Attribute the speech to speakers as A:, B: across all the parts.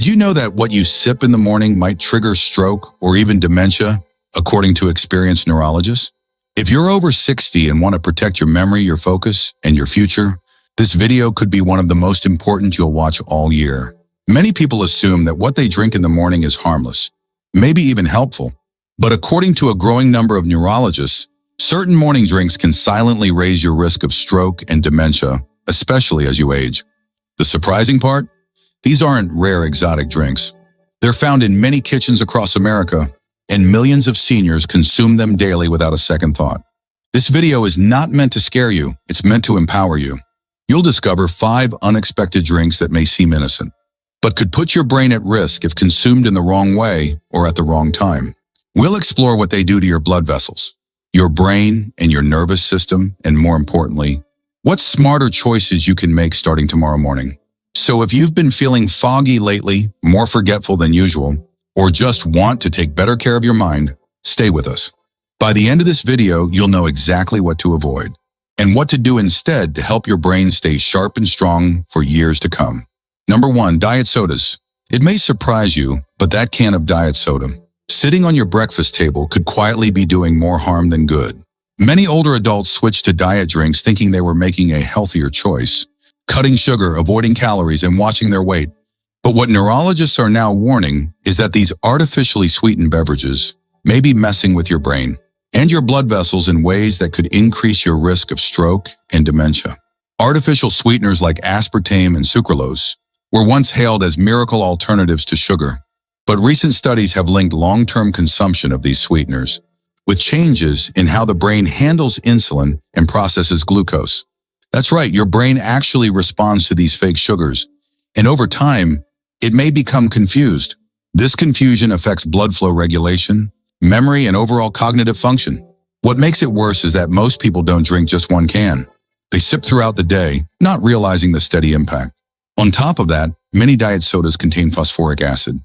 A: Did you know that what you sip in the morning might trigger stroke or even dementia, according to experienced neurologists? If you're over 60 and want to protect your memory, your focus, and your future, this video could be one of the most important you'll watch all year. Many people assume that what they drink in the morning is harmless, maybe even helpful. But according to a growing number of neurologists, certain morning drinks can silently raise your risk of stroke and dementia, especially as you age. The surprising part? These aren't rare exotic drinks. They're found in many kitchens across America, and millions of seniors consume them daily without a second thought. This video is not meant to scare you, it's meant to empower you. You'll discover 5 unexpected drinks that may seem innocent, but could put your brain at risk if consumed in the wrong way or at the wrong time. We'll explore what they do to your blood vessels, your brain, and your nervous system, and more importantly, what smarter choices you can make starting tomorrow morning. So if you've been feeling foggy lately, more forgetful than usual, or just want to take better care of your mind, stay with us. By the end of this video, you'll know exactly what to avoid and what to do instead to help your brain stay sharp and strong for years to come. Number 1, diet sodas. It may surprise you, but that can of diet soda, sitting on your breakfast table, could quietly be doing more harm than good. Many older adults switched to diet drinks thinking they were making a healthier choice, cutting sugar, avoiding calories, and watching their weight. But what neurologists are now warning is that these artificially sweetened beverages may be messing with your brain and your blood vessels in ways that could increase your risk of stroke and dementia. Artificial sweeteners like aspartame and sucralose were once hailed as miracle alternatives to sugar, but recent studies have linked long-term consumption of these sweeteners with changes in how the brain handles insulin and processes glucose. That's right, your brain actually responds to these fake sugars, and over time, it may become confused. This confusion affects blood flow regulation, memory, and overall cognitive function. What makes it worse is that most people don't drink just one can. They sip throughout the day, not realizing the steady impact. On top of that, many diet sodas contain phosphoric acid,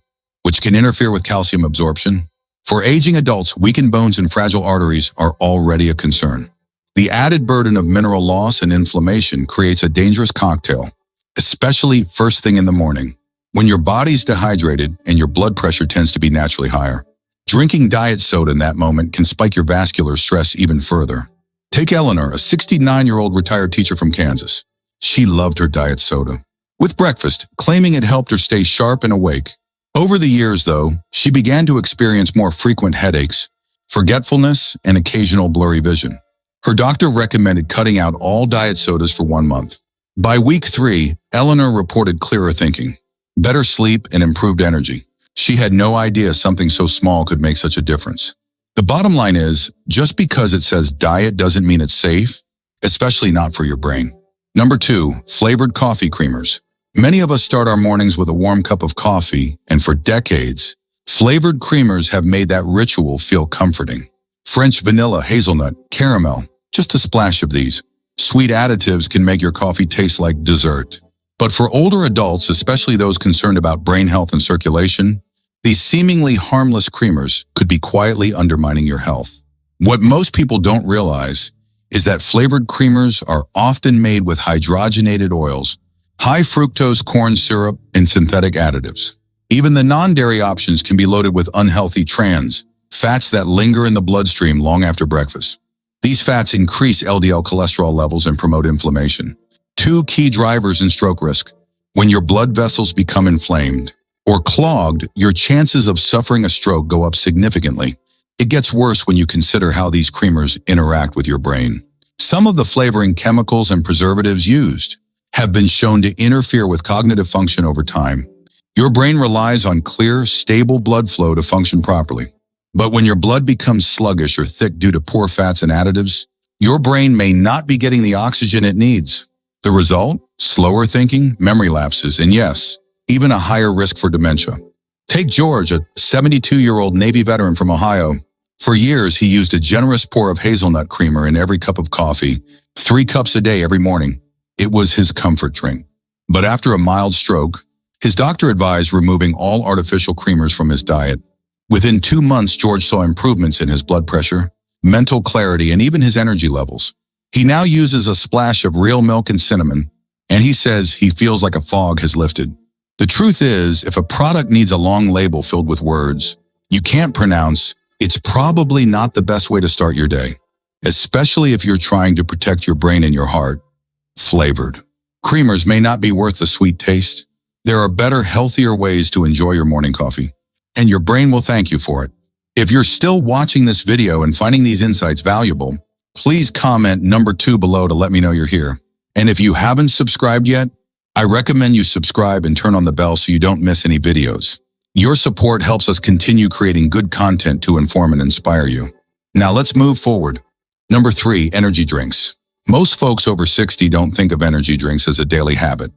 A: which can interfere with calcium absorption. For aging adults, weakened bones and fragile arteries are already a concern. The added burden of mineral loss and inflammation creates a dangerous cocktail, especially first thing in the morning, when your body's dehydrated and your blood pressure tends to be naturally higher. Drinking diet soda in that moment can spike your vascular stress even further. Take Eleanor, a 69-year-old retired teacher from Kansas. She loved her diet soda with breakfast, claiming it helped her stay sharp and awake. Over the years, though, she began to experience more frequent headaches, forgetfulness, and occasional blurry vision. Her doctor recommended cutting out all diet sodas for 1 month. By week 3, Eleanor reported clearer thinking, better sleep, and improved energy. She had no idea something so small could make such a difference. The bottom line is, just because it says diet doesn't mean it's safe, especially not for your brain. Number 2, flavored coffee creamers. Many of us start our mornings with a warm cup of coffee, and for decades, flavored creamers have made that ritual feel comforting. French vanilla, hazelnut, caramel, just a splash of these. Sweet additives can make your coffee taste like dessert. But for older adults, especially those concerned about brain health and circulation, these seemingly harmless creamers could be quietly undermining your health. What most people don't realize is that flavored creamers are often made with hydrogenated oils, high fructose corn syrup, and synthetic additives. Even the non-dairy options can be loaded with unhealthy trans fats that linger in the bloodstream long after breakfast. These fats increase LDL cholesterol levels and promote inflammation, 2 key drivers in stroke risk. When your blood vessels become inflamed or clogged, your chances of suffering a stroke go up significantly. It gets worse when you consider how these creamers interact with your brain. Some of the flavoring chemicals and preservatives used have been shown to interfere with cognitive function over time. Your brain relies on clear, stable blood flow to function properly. But when your blood becomes sluggish or thick due to poor fats and additives, your brain may not be getting the oxygen it needs. The result? Slower thinking, memory lapses, and yes, even a higher risk for dementia. Take George, a 72-year-old Navy veteran from Ohio. For years, he used a generous pour of hazelnut creamer in every cup of coffee, 3 cups a day every morning. It was his comfort drink. But after a mild stroke, his doctor advised removing all artificial creamers from his diet. Within 2 months, George saw improvements in his blood pressure, mental clarity, and even his energy levels. He now uses a splash of real milk and cinnamon, and he says he feels like a fog has lifted. The truth is, if a product needs a long label filled with words you can't pronounce, it's probably not the best way to start your day, especially if you're trying to protect your brain and your heart. Flavored creamers may not be worth the sweet taste. There are better, healthier ways to enjoy your morning coffee, and your brain will thank you for it. If you're still watching this video and finding these insights valuable, please comment number 2 below to let me know you're here. And if you haven't subscribed yet, I recommend you subscribe and turn on the bell so you don't miss any videos. Your support helps us continue creating good content to inform and inspire you. Now let's move forward. Number 3, energy drinks. Most folks over 60 don't think of energy drinks as a daily habit.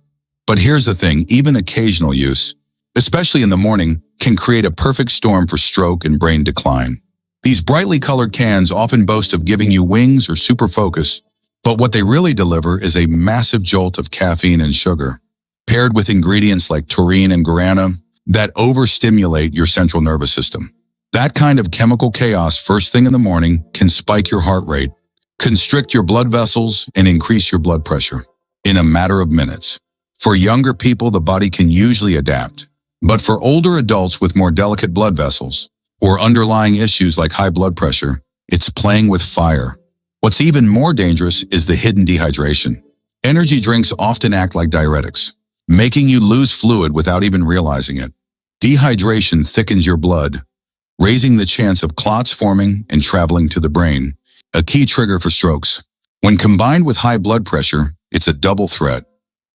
A: But here's the thing, even occasional use, especially in the morning, can create a perfect storm for stroke and brain decline. These brightly colored cans often boast of giving you wings or super focus, but what they really deliver is a massive jolt of caffeine and sugar, paired with ingredients like taurine and guarana that overstimulate your central nervous system. That kind of chemical chaos first thing in the morning can spike your heart rate, constrict your blood vessels, and increase your blood pressure in a matter of minutes. For younger people, the body can usually adapt, but for older adults with more delicate blood vessels or underlying issues like high blood pressure, it's playing with fire. What's even more dangerous is the hidden dehydration. Energy drinks often act like diuretics, making you lose fluid without even realizing it. Dehydration thickens your blood, raising the chance of clots forming and traveling to the brain, a key trigger for strokes. When combined with high blood pressure, it's a double threat.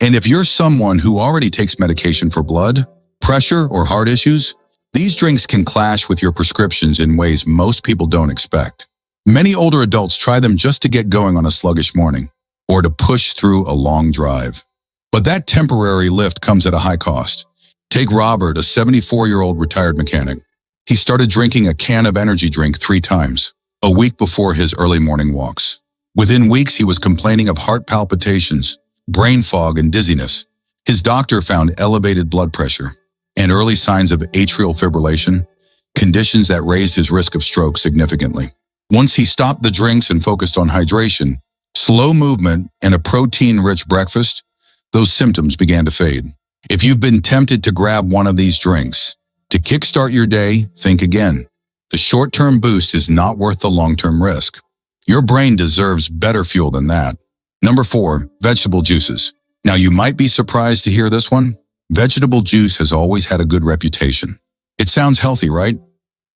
A: And if you're someone who already takes medication for blood, pressure, or heart issues, these drinks can clash with your prescriptions in ways most people don't expect. Many older adults try them just to get going on a sluggish morning or to push through a long drive. But that temporary lift comes at a high cost. Take Robert, a 74-year-old retired mechanic. He started drinking a can of energy drink 3 times a week before his early morning walks. Within weeks, he was complaining of heart palpitations, brain fog, and dizziness. His doctor found elevated blood pressure and early signs of atrial fibrillation, conditions that raised his risk of stroke significantly. Once he stopped the drinks and focused on hydration, slow movement, and a protein-rich breakfast, those symptoms began to fade. If you've been tempted to grab one of these drinks to kickstart your day, think again. The short-term boost is not worth the long-term risk. Your brain deserves better fuel than that. Number 4, vegetable juices. Now you might be surprised to hear this one. Vegetable juice has always had a good reputation. It sounds healthy, right?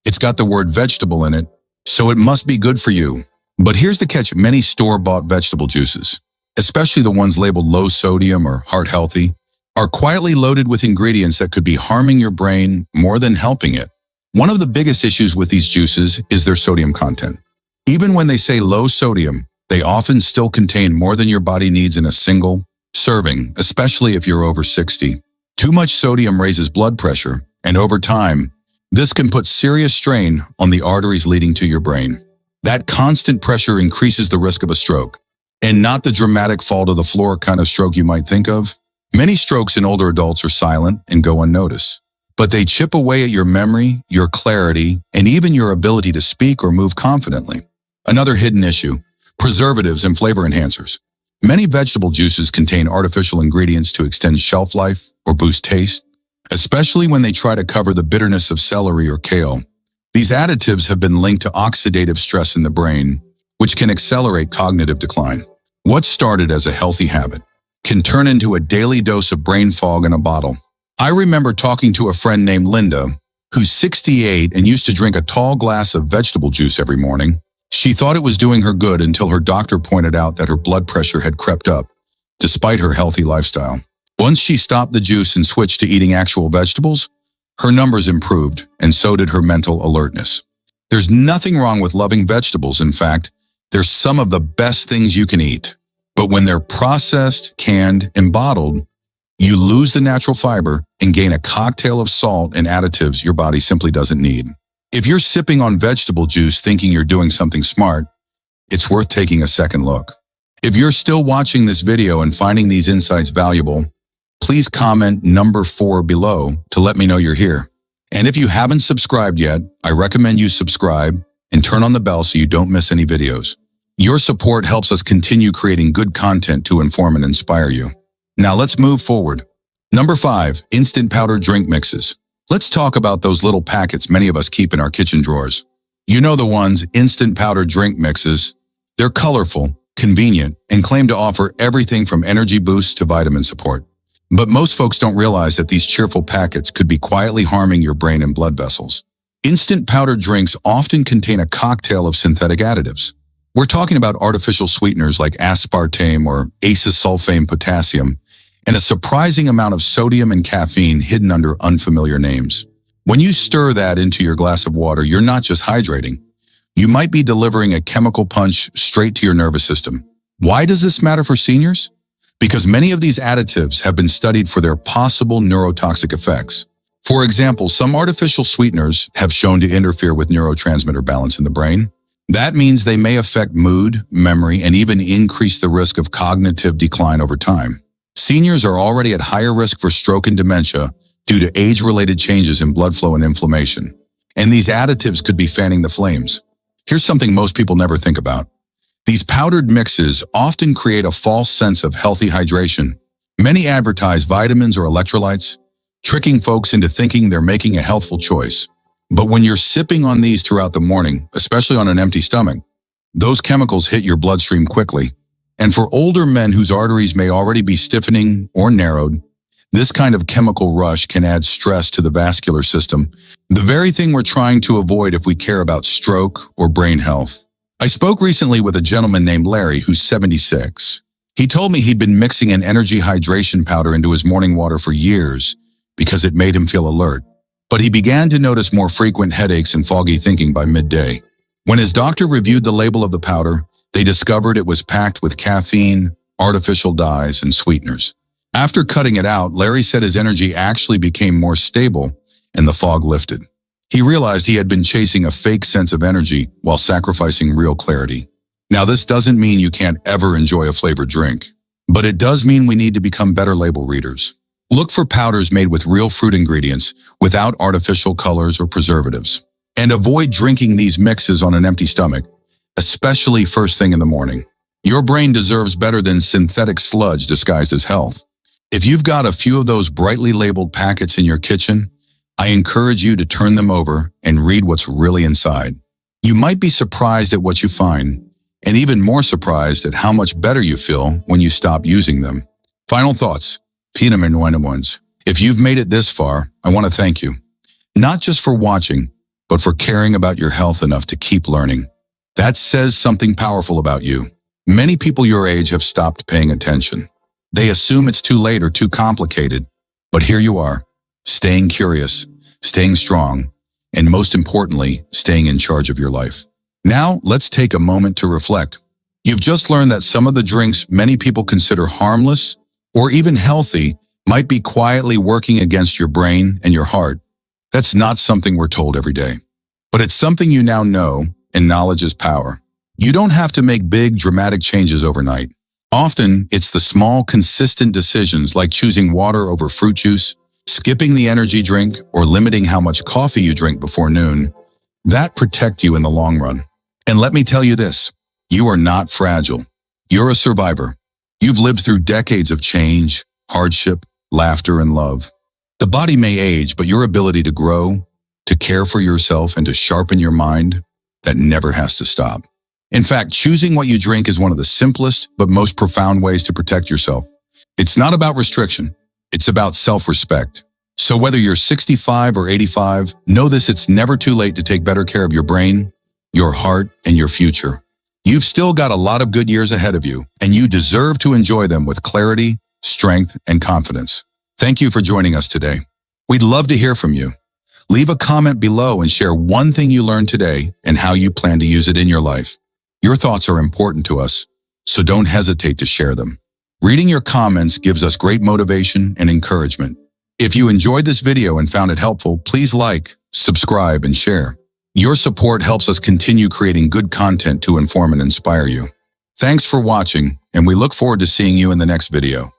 A: It's got the word vegetable in it, so it must be good for you. But here's the catch, many store-bought vegetable juices, especially the ones labeled low sodium or heart healthy, are quietly loaded with ingredients that could be harming your brain more than helping it. One of the biggest issues with these juices is their sodium content. Even when they say low sodium, they often still contain more than your body needs in a single serving, especially if you're over 60. Too much sodium raises blood pressure, and over time, this can put serious strain on the arteries leading to your brain. That constant pressure increases the risk of a stroke, and not the dramatic fall to the floor kind of stroke you might think of. Many strokes in older adults are silent and go unnoticed, but they chip away at your memory, your clarity, and even your ability to speak or move confidently. Another hidden issue, preservatives and flavor enhancers. Many vegetable juices contain artificial ingredients to extend shelf life or boost taste, especially when they try to cover the bitterness of celery or kale. These additives have been linked to oxidative stress in the brain, which can accelerate cognitive decline. What started as a healthy habit can turn into a daily dose of brain fog in a bottle. I remember talking to a friend named Linda, who's 68 and used to drink a tall glass of vegetable juice every morning. She thought it was doing her good until her doctor pointed out that her blood pressure had crept up, despite her healthy lifestyle. Once she stopped the juice and switched to eating actual vegetables, her numbers improved, and so did her mental alertness. There's nothing wrong with loving vegetables. In fact, they're some of the best things you can eat. But when they're processed, canned, and bottled, you lose the natural fiber and gain a cocktail of salt and additives your body simply doesn't need. If you're sipping on vegetable juice thinking you're doing something smart, it's worth taking a second look. If you're still watching this video and finding these insights valuable, please comment number 4 below to let me know you're here. And if you haven't subscribed yet, I recommend you subscribe and turn on the bell so you don't miss any videos. Your support helps us continue creating good content to inform and inspire you. Now let's move forward. Number 5, instant powder drink mixes. Let's talk about those little packets many of us keep in our kitchen drawers. You know the ones, instant powder drink mixes. They're colorful, convenient, and claim to offer everything from energy boosts to vitamin support. But most folks don't realize that these cheerful packets could be quietly harming your brain and blood vessels. Instant powdered drinks often contain a cocktail of synthetic additives. We're talking about artificial sweeteners like aspartame or acesulfame potassium, and a surprising amount of sodium and caffeine hidden under unfamiliar names. When you stir that into your glass of water, you're not just hydrating. You might be delivering a chemical punch straight to your nervous system. Why does this matter for seniors? Because many of these additives have been studied for their possible neurotoxic effects. For example, some artificial sweeteners have shown to interfere with neurotransmitter balance in the brain. That means they may affect mood, memory, and even increase the risk of cognitive decline over time. Seniors are already at higher risk for stroke and dementia due to age-related changes in blood flow and inflammation. And these additives could be fanning the flames. Here's something most people never think about. These powdered mixes often create a false sense of healthy hydration. Many advertise vitamins or electrolytes, tricking folks into thinking they're making a healthful choice. But when you're sipping on these throughout the morning, especially on an empty stomach, those chemicals hit your bloodstream quickly. And for older men whose arteries may already be stiffening or narrowed, this kind of chemical rush can add stress to the vascular system, the very thing we're trying to avoid if we care about stroke or brain health. I spoke recently with a gentleman named Larry who's 76. He told me he'd been mixing an energy hydration powder into his morning water for years because it made him feel alert. But he began to notice more frequent headaches and foggy thinking by midday. When his doctor reviewed the label of the powder, they discovered it was packed with caffeine, artificial dyes, and sweeteners. After cutting it out, Larry said his energy actually became more stable and the fog lifted. He realized he had been chasing a fake sense of energy while sacrificing real clarity. Now, this doesn't mean you can't ever enjoy a flavored drink, but it does mean we need to become better label readers. Look for powders made with real fruit ingredients without artificial colors or preservatives. And avoid drinking these mixes on an empty stomach, especially first thing in the morning. Your brain deserves better than synthetic sludge disguised as health. If you've got a few of those brightly labeled packets in your kitchen, I encourage you to turn them over and read what's really inside. You might be surprised at what you find, and even more surprised at how much better you feel when you stop using them. Final thoughts. Ones. If you've made it this far, I want to thank you. Not just for watching, but for caring about your health enough to keep learning. That says something powerful about you. Many people your age have stopped paying attention. They assume it's too late or too complicated. But here you are, staying curious, staying strong, and most importantly, staying in charge of your life. Now, let's take a moment to reflect. You've just learned that some of the drinks many people consider harmless or even healthy might be quietly working against your brain and your heart. That's not something we're told every day. But it's something you now know, and knowledge is power. You don't have to make big, dramatic changes overnight. Often, it's the small, consistent decisions like choosing water over fruit juice, skipping the energy drink, or limiting how much coffee you drink before noon, that protect you in the long run. And let me tell you this, you are not fragile. You're a survivor. You've lived through decades of change, hardship, laughter, and love. The body may age, but your ability to grow, to care for yourself, and to sharpen your mind, that never has to stop. In fact, choosing what you drink is one of the simplest but most profound ways to protect yourself. It's not about restriction. It's about self-respect. So whether you're 65 or 85, know this: it's never too late to take better care of your brain, your heart, and your future. You've still got a lot of good years ahead of you, and you deserve to enjoy them with clarity, strength, and confidence. Thank you for joining us today. We'd love to hear from you. Leave a comment below and share one thing you learned today and how you plan to use it in your life. Your thoughts are important to us, so don't hesitate to share them. Reading your comments gives us great motivation and encouragement. If you enjoyed this video and found it helpful, please like, subscribe, and share. Your support helps us continue creating good content to inform and inspire you. Thanks for watching, and we look forward to seeing you in the next video.